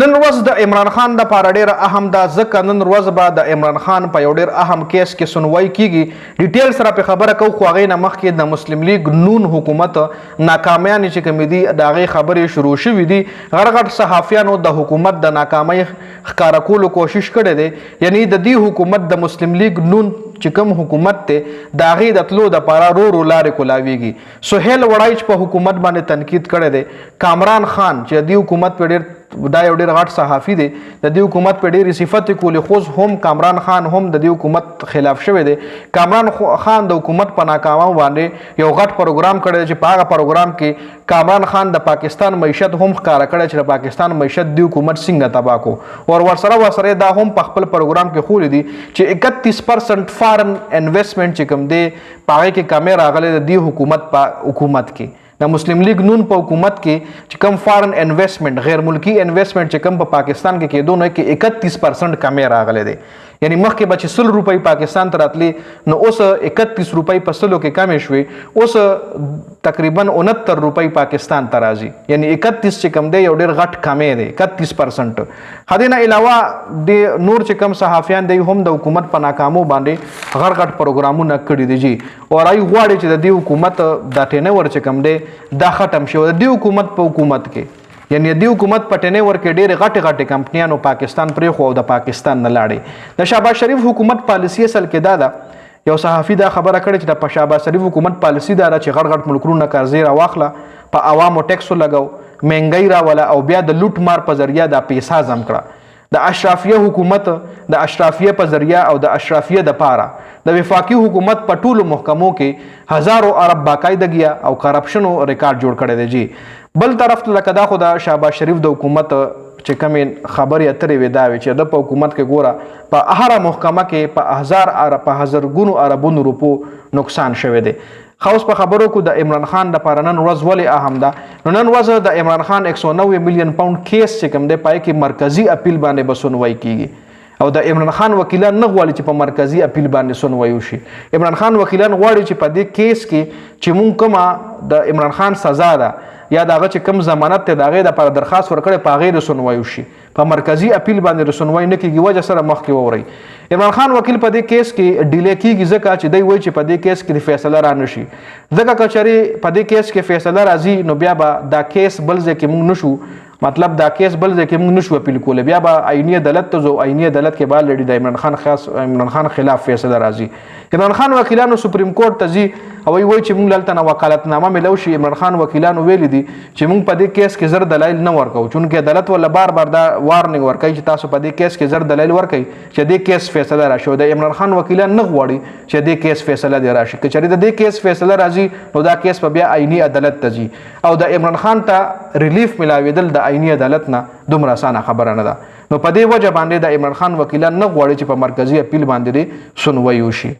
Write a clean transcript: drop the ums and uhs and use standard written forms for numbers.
نن ورځ د عمران خان د پاره ډیر اهم ده، ځکه نن ورځ به د عمران خان په یو ډیر اهم کیس کې سنوي کیږي. ډیټیل سره په خبره کو خو هغې نه مخکې د مسلم لیگ نون حکومت ناکامیانې چې کومې دي د هغې خبرې شروع شوي دي. غټ غټ صحافیانو د حکومت د ناکامۍ ښکاره کولو کوشش کړی دی، یعنی د دې حکومت د مسلم لیگ نون چې کوم حکومت دی د هغې د تلو دپاره رو رو لارې کولاویږي. سهیل وړایچ په حکومت باندې تنقید کړی دی. کامران خان چې د دې حکومت په ډېر دا یو ډېر غټ صحافي دی، د دې حکومت په ډېرې صفتې کولې، خو هم کامران خان هم د دې حکومت خلاف شوی دی. کامران خان د حکومت په ناکامه باندې یو غټ پروګرام کړی دی چې په هغه پروګرام کې کامران خان د پاکستان معیشت هم ښکاره کړی چې د پاکستان معیشت د حکومت څنګه تباه کو، او ورسره دا هم په خپل پروګرام کې ښوولي دي چې 31% فارن انویسټمنټ چې کوم دی په هغې کې کمې راغلی د دې حکومت په حکومت کې، د مسلم لیگ نون په حکومت کې چې کم فارن انویسټمنټ غیر ملکی انویسټمنټ چې کم په پاکستان کې کېدو نه کې 31% کمې راغلی دی. یعنی مخکې به چې 100 روپۍ پاکستان ته راتلی، نو اوس 31 روپۍ په 100 کې کمې شوې، اوس تقریبا 69 روپۍ پاکستان ته راځي. یعنی 31 چې کم دی یو ډېر غټ کمې دی، 31%. هدې نه علاوه د نور چې کم صحافیان دی هم د حکومت په ناکامو باندې غټ غټ پروګرامونه کړي دي جی، او رای غواړي چې د دې حکومت دا ټینور چې کم دی دا ختم شي. د دې حکومت په حکومت کې یعنی د حکومت په ټینور کې ډېرې غټې غټې کمپنیانو پاکستان پرېښو او د پاکستان نه لاړې. د شهباز شریف حکومت پالیسي اصل کې دا ده، یو صحافي دا خبره کړې چې د شهباز شریف حکومت پالیسي دا ده چې غټ غټ ملکونو قرضې راواخله، په عوامو ټیکسو لګو، مهنګۍ راوله، او بیا د لوټ مار په ذریعه دا پیسه هضم کړه. د اشرافیه حکومت د اشرافیه په ذریعه او د اشرافیه د پاره د وفاقي حکومت په ټولو محکمو کې هزارو ارب باقاعدګي او کرپشنو ریکارډ جوړ کړی دی جی. بل طرف ته لکه دا خو د شهباز شریف د حکومت چې کومې خبرې اترې وې دا وې چې د په حکومت کې ګوره په هره محکمه کې په هزارګونو اربونو روپو نقصان شوی دی. خو اوس په خبرو کو د عمران خان دپاره نن ورځ ولې اهم ده؟ نو نن ورځ د عمران خان 190 میلیون پاونډ کیس چې کوم دی پای کې مرکزي اپیل باندې به سنوی کیږي، او د عمران خان وکیلان نه غواړي چې په مرکزي اپیل باندې سنوی وشي. عمران خان وکیلان غواړي چې په دې کیس کې چې مونږ کومه د عمران خان سزا ده یا د هغه چې کوم ضمانت دی د هغې دپاره درخواست ورکړی په هغې د سنوی وشي، په مرکزي اپیل باندې د سنوی نه کېږي. وجه سره مخکې وورئ عمران خان وکیل په دې کیس کې ډیلی کېږي ځکه چې دی وایي چې په دې کیس کې د فیصله را نشي، ځکه که چېرې په دې کیس کې فیصله راځي نو بیا به دا کیس بل ځای کې موږ نشو، مطلب دا کیس بل ځای کې موږ نشو اپیل کولی، بیا به آئیني عدالت ته ځو. آئیني عدالت کې به الریډي د عمران خان خلاف فیصله راځي. عمران خان وکیلانو سپریم کورټ ته ځي او وایي چې موږ دلته نه وکالتنامه میلو شي. عمران خان وکیلانو ویلي دي چې موږ په دې کیس کې زر دلایل نه ورکوو، چونکې عدالت ولا بار بار دا وارننګ ورکوي چې تاسو په دې کیس کې زر دلایل ورکوئ چې دې کیس فیصله راشي. د عمران خان وکیلان نه غواړي چې دې کیس فیصله دې راشي. که چېرې د دې کیس فیصله راځي نو دا کیس په بیا آئیني عدالت ته ځي، او د عمران خان ته ریلیف ملاوېدل د آئیني عدالت نه دومره اسانه خبره نه ده. نو په دې وجه باندې د عمران خان وکیلان نه غواړي چې په مرکزي اپیل باندې سنوی وشي.